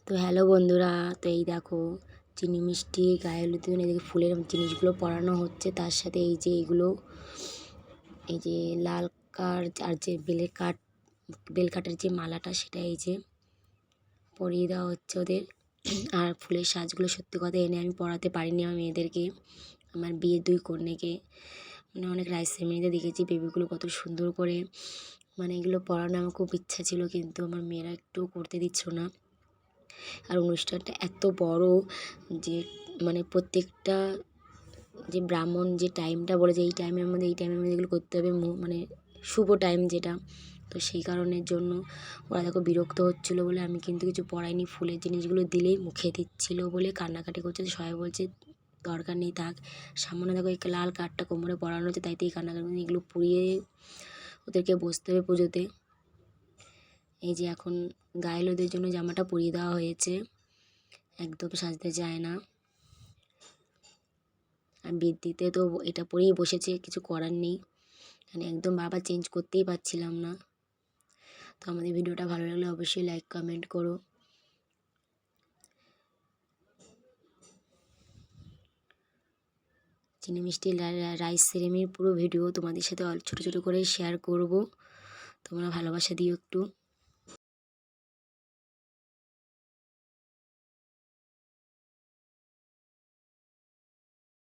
তো হ্যালো বন্ধুরা, তো এই দেখো চিনি মিষ্টি গায়ে হলুদ দিয়ে এদিকে ফুলের জিনিসগুলো পরানো হচ্ছে। তার সাথে এই যে এইগুলো এই যে লাল কার্ড আর যে বেলকাঠের যে মালাটা সেটা এই যে পরিয়ে দেওয়া হচ্ছে ওদের। আর ফুলের সাজগুলো সত্যি কথা এনে আমি পরাতে পারিনি আমার মেয়েদেরকে, আমার বিয়ের 2 কন্যাকে। মানে অনেক রাইস সেরেমনিতে দেখেছি বেবিগুলো কত সুন্দর করে মানে এগুলো পরানো আমার খুব ইচ্ছা ছিল, কিন্তু আমার মেয়েরা একটু করতে দিচ্ছ না। আর অনুষ্ঠানটা এত বড় যে মানে প্রত্যেকটা যে ব্রাহ্মণ যে টাইমটা বলেছে এই টাইমের মধ্যে এগুলো করতে হবে, মানে শুভ টাইম যেটা। তো সেই কারণের জন্য ওরা দেখো বিরক্ত হচ্ছিলো বলে আমি কিন্তু কিছু পড়াইনি। ফুলের জিনিসগুলো দিলেই মুখে দিচ্ছিলো বলে কান্নাকাটি করছে। সবাই বলছে দরকার নেই থাক। সামনে দেখো এই লাল কার্ডটা কোমরে পরানো হচ্ছে, তাইতে এই কান্নাকাটি এগুলো পুড়িয়ে ওদেরকে বসতে হবে পুজোতে। এই যে এখন গায়ে হলুদের জন্য জামাটা পরিয়ে দেওয়া হয়েছে, একদম সাজতে চায় না। আর বৃদ্ধিতে তো এটা পরেই বসেছে, কিছু করার নেই। মানে একদম বারবার চেঞ্জ করতেই পারছিলাম না। তো আমাদের ভিডিওটা ভালো লাগলে অবশ্যই লাইক কমেন্ট করো। চিনি মিষ্টি রাইস সেরেমনির পুরো ভিডিও তোমাদের সাথে ছোটো ছোটো করে শেয়ার করব, তোমরা ভালোবাসা দিও একটু।